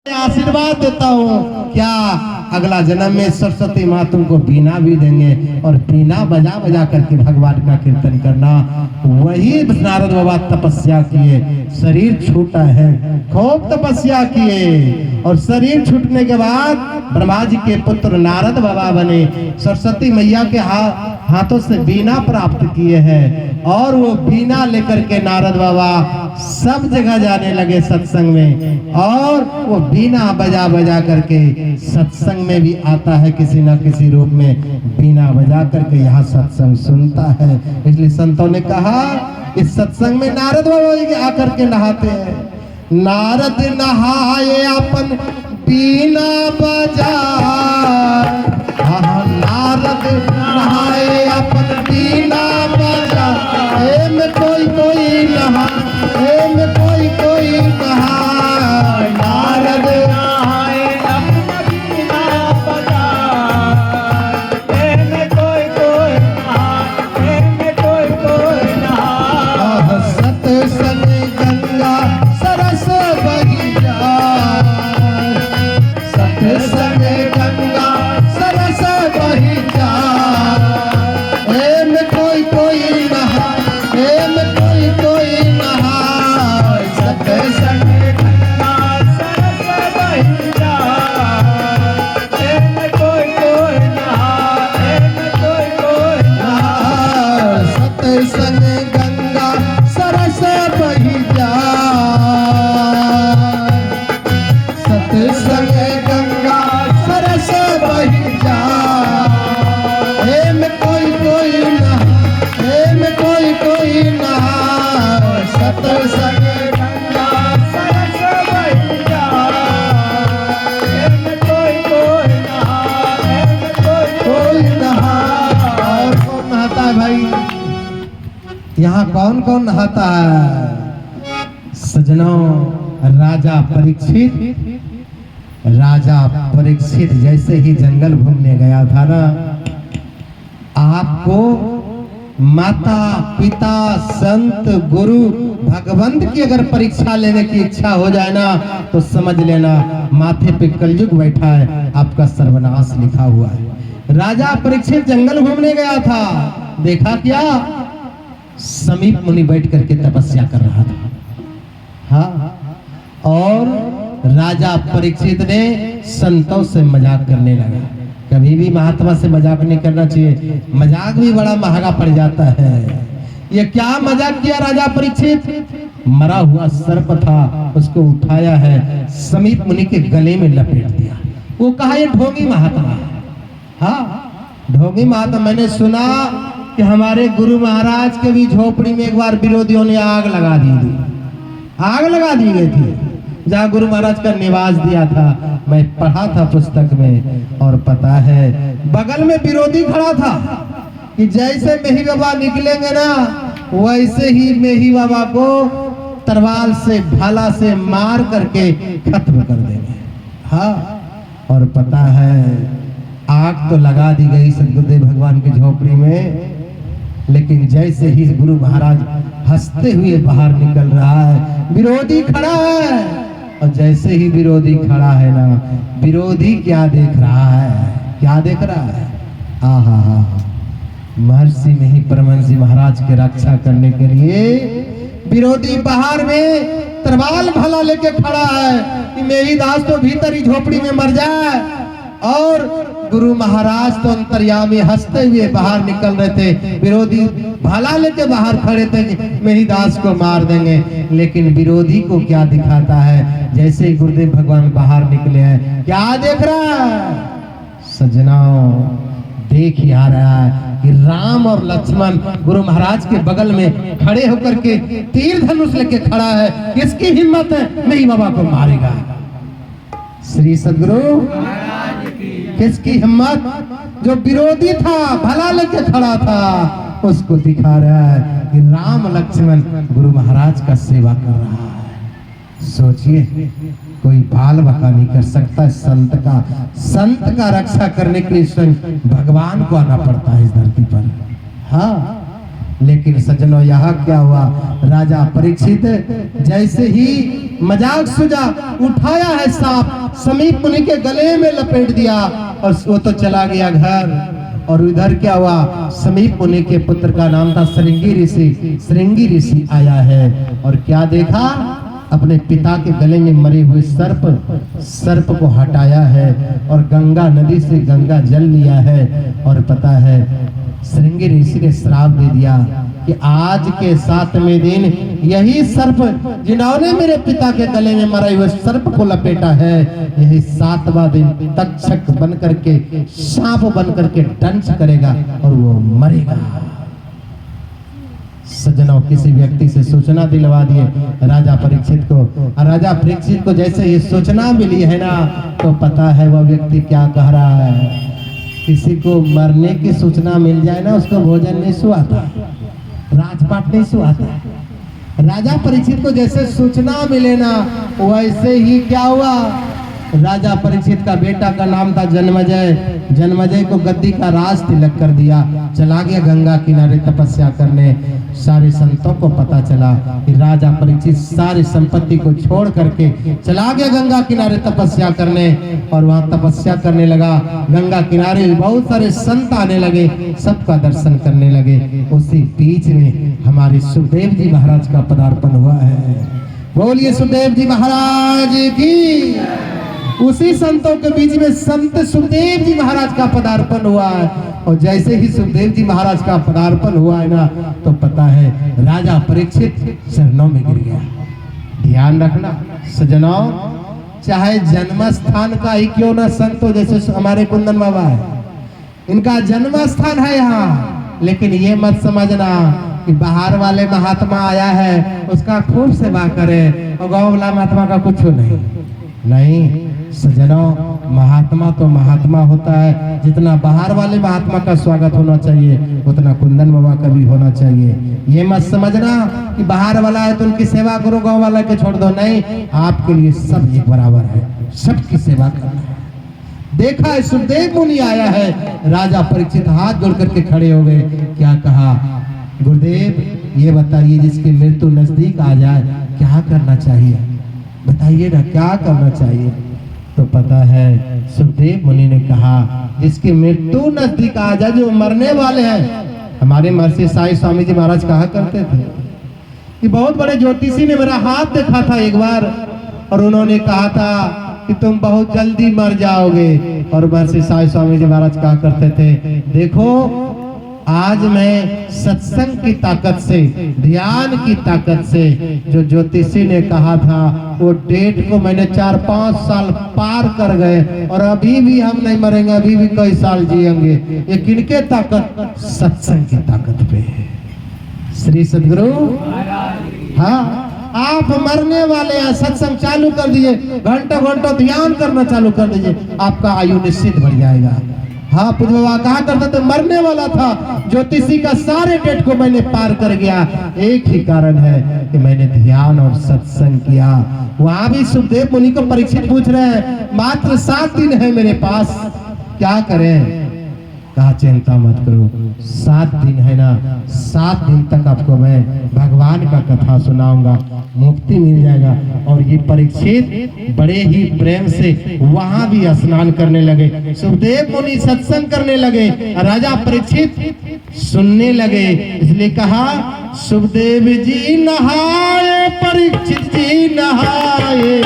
आशीर्वाद देता हूँ, क्या अगला जन्म में सरस्वती माँ तुमको बीना भी देंगे और बीना बजा बजा करके भगवान का कीर्तन करना। वही नारद बाबा तपस्या किए, शरीर छूटा है, खूब तपस्या किए और शरीर छूटने के बाद ब्रह्मा जी के पुत्र नारद बाबा बने। सरस्वती मैया के हाथों से बीना प्राप्त किए हैं और वो बीना लेकर के नारद बाबा सब जगह जाने लगे सत्संग में, और वो बीना बजा बजा करके सत्संग में भी आता है, किसी न किसी रूप में बीना बजा करके यहाँ सत्संग सुनता है। इसलिए संतों ने कहा इस सत्संग में नारद बाबा आकर के नहाते हैं। नारद नहाए अपन बीना बजा, नारद नहाए अपन बीना बजा, में कोई कोई नहा, में कोई कोई नहा। नारद नहाए अपन बीना बजा, में कोई कोई नहा, में कोई कोई नहा। सत्संग गंगा सरस बही जाए, सत्संग गंगा सरस बही जाए, में कोई कोई नहा, में कोई कोई नहा। सत्संग गंगा सरस बही जाए, में कोई कोई नहा, में कोई कोई नहा। सत्संग गंगा सरस बही जाए, सत्संग गंगा सरस बही जाए, में कोई कोई नहा, में कोई कोई नहा। सत्संग गंगा सरस बही जाए, में कोई कोई नहा, में कोई कोई नहा। और कौन नहाता है भाई? यहाँ कौन कौन नहाता है? सजनों, राजा परीक्षित जैसे ही जंगल घूमने गया था ना, आपको माता पिता संत गुरु भगवंत की अगर परीक्षा लेने की इच्छा हो जाए ना, तो समझ लेना माथे पे कलयुग बैठा है, आपका सर्वनाश लिखा हुआ है। राजा परीक्षित जंगल घूमने गया था, देखा क्या? समीप मुनि बैठ करके तपस्या कर रहा था। हाँ, और राजा परीक्षित ने संतों से मजाक करने लगा। कभी भी महात्मा से मजाक नहीं करना चाहिए, मजाक भी बड़ा महंगा पड़ जाता है। ये क्या मजाक किया राजा परीक्षित? मरा हुआ सर्प था, उसको उठाया है, समीप मुनि के गले में लपेट दिया। वो कहा ये ढोंगी महात्मा। हाँ, ढोंगी महात्मा। मैंने सुना कि हमारे गुरु महाराज के भी झोपड़ी में एक बार विरोधियों ने आग लगा दी गई थी, जहाँ गुरु महाराज का निवास दिया था। मैं पढ़ा था पुस्तक में, और पता है बगल में विरोधी खड़ा था कि जैसे मेही बाबा निकलेंगे ना, वैसे ही मेही बाबा को तलवार से भाला से मार करके खत्म कर देंगे। हाँ, और पता है आग तो लगा दी गई सदगुरुदेव भगवान की झोपड़ी में, लेकिन जैसे ही गुरु महाराज हंसते हुए बाहर निकल रहा है, विरोधी खड़ा है, और जैसे ही विरोधी खड़ा है ना, विरोधी क्या देख रहा है? क्या देख रहा है? आहा, महर्षि में ही परमहंस महाराज की रक्षा करने के लिए विरोधी बाहर में तलवार भाला लेके खड़ा है कि मेरी दास तो भीतर ही झोपड़ी में मर जाए, और गुरु महाराज तो अंतर्यामी हंसते हुए बाहर निकल रहे थे। विरोधी भाला लेके बाहर खड़े थे कि मेरी दास को मार देंगे, लेकिन विरोधी को क्या दिखाता है? जैसे ही गुरुदेव भगवान बाहर निकले हैं, क्या देख रहा है? सजनाओ, देख ही आ रहा है कि राम और लक्ष्मण गुरु महाराज के बगल में खड़े होकर के तीर धनुष लेके खड़ा है। किसकी हिम्मत है मेरी बाबा को मारेगा? श्री सदगुरु किसकी हिम्मत? जो विरोधी था, भला लेके खड़ा था, उसको दिखा रहा है कि राम लक्ष्मण गुरु महाराज का सेवा कर रहा है। सोचिए, कोई बाल बका नहीं कर सकता। संत का रक्षा करने के लिए स्वयं भगवान को आना पड़ता है इस धरती पर। हाँ, लेकिन सज्जनों यहाँ क्या हुआ, राजा परीक्षित जैसे ही मजाक सुझा, उठाया है सांप, समीप मुनि के गले में लपेट दिया और वो तो चला गया घर। और उधर क्या हुआ, समीप मुनि के पुत्र का नाम था श्रृंगी ऋषि। श्रृंगी ऋषि आया है और क्या देखा, अपने पिता के गले में मरे हुए सर्प को हटाया है और गंगा नदी से गंगा जल लिया है। और पता है श्रृंगी ऋषि ने श्राप दे दिया कि आज के 7वें दिन यही सर्प जिन्होंने मेरे पिता के गले में मरे हुए सर्प को लपेटा है, यही 7वां दिन तक्षक बन करके, सांप बन करके दंश करेगा और वो मरेगा। सज्जनों, किसी व्यक्ति से सूचना दिलवा दिए राजा परीक्षित को, और राजा परीक्षित को जैसे ये सूचना मिली है ना, तो पता है वह व्यक्ति क्या कह रहा है। किसी को मरने की सूचना मिल जाए ना, उसको भोजन नहीं सुहाता, राजपाट नहीं सुहाता। राजा परीक्षित को जैसे सूचना मिले ना, वैसे ही क्या हुआ, राजा परीक्षित का बेटा का नाम था जन्मजय। जन्मजय को गद्दी का राज तिलक कर दिया, चला गया गंगा किनारे तपस्या करने। सारे संतों को पता चला कि राजा परीक्षित सारी संपत्ति को छोड़ करके चला गया गंगा किनारे तपस्या करने, और वहां तपस्या करने लगा। गंगा किनारे बहुत सारे संत आने लगे, सबका दर्शन करने लगे। उसी बीच में हमारे सुखदेव जी महाराज का पदार्पण हुआ है। बोलिए सुखदेव जी महाराज की। उसी संतों के बीच में संत सुखदेव जी महाराज का पदार्पण हुआ है। और जैसे ही सुखदेव जी महाराज का पदार्पण हुआ है ना, तो पता है राजा परीक्षित चरणों में गिर गया। ध्यान रखना सज्जनों, चाहे जन्म स्थान का ही क्यों ना संत हो, जैसे हमारे कुंदन बाबा है, इनका जन्म स्थान है यहाँ, लेकिन ये मत समझना कि बाहर वाले महात्मा आया है उसका खूब सेवा करे और गाँव वाला महात्मा का कुछ नहीं। सज्जनों, महात्मा तो महात्मा होता है, जितना बाहर वाले महात्मा का स्वागत होना चाहिए उतना कुंदन बाबा का भी होना चाहिए। ये मत समझना कि बाहर वाला है तो उनकी सेवा करो, गांव वाला के छोड़ दो, नहीं, आपके लिए सब एक बराबर है, सबकी सेवा करना है। देखा है सुखदेव मुनि आया है, राजा परीक्षित हाथ जोड़ करके खड़े हो गए। क्या कहा, गुरुदेव ये बताइए जिसकी मृत्यु नजदीक आ जाए क्या करना चाहिए, बताइए ना क्या करना चाहिए। तो पता है सुखदेव मुनि ने कहा, जिसकी मृत्यु नजदीक आ जाए, जो मरने वाले हैं। हमारे महर्षि साईं स्वामी जी महाराज कहा करते थे कि बहुत बड़े ज्योतिषी ने मेरा हाथ देखा था एक बार, और उन्होंने कहा था कि तुम बहुत जल्दी मर जाओगे। और महर्षि साईं स्वामी जी महाराज कहा करते थे, देखो आज मैं सत्संग की ताकत से, ध्यान की ताकत से, जो ज्योतिषी ने कहा था वो डेट को मैंने 4-5 साल पार कर गए, और अभी भी हम नहीं मरेंगे, अभी भी कई साल जिएंगे। ये किनके ताकत, सत्संग की ताकत पे है। श्री सद्गुरु, हाँ, आप मरने वाले हैं, सत्संग चालू कर दीजिए, घंटों घंटों ध्यान करना चालू कर दीजिए, आपका आयु निश्चित बढ़ जाएगा। हाँ, पूज्य बाबा कहा करते थे, मरने वाला था, ज्योतिषी का सारे डेट को मैंने पार कर गया, एक ही कारण है कि मैंने ध्यान और सत्संग किया। वहां भी सुखदेव मुनि को परीक्षित पूछ रहे हैं, मात्र 7 दिन है मेरे पास, क्या करें। कहा चिंता मत करो, 7 दिन है ना, 7 दिन तक आपको मैं भगवान का कथा सुनाऊंगा, मुक्ति मिल जाएगा। और ये परीक्षित बड़े ही प्रेम से वहां भी स्नान करने लगे, सुखदेव मुनि सत्संग करने लगे, राजा परीक्षित सुनने लगे। इसलिए कहा, सुखदेव जी नहाए, परीक्षित जी नहाए,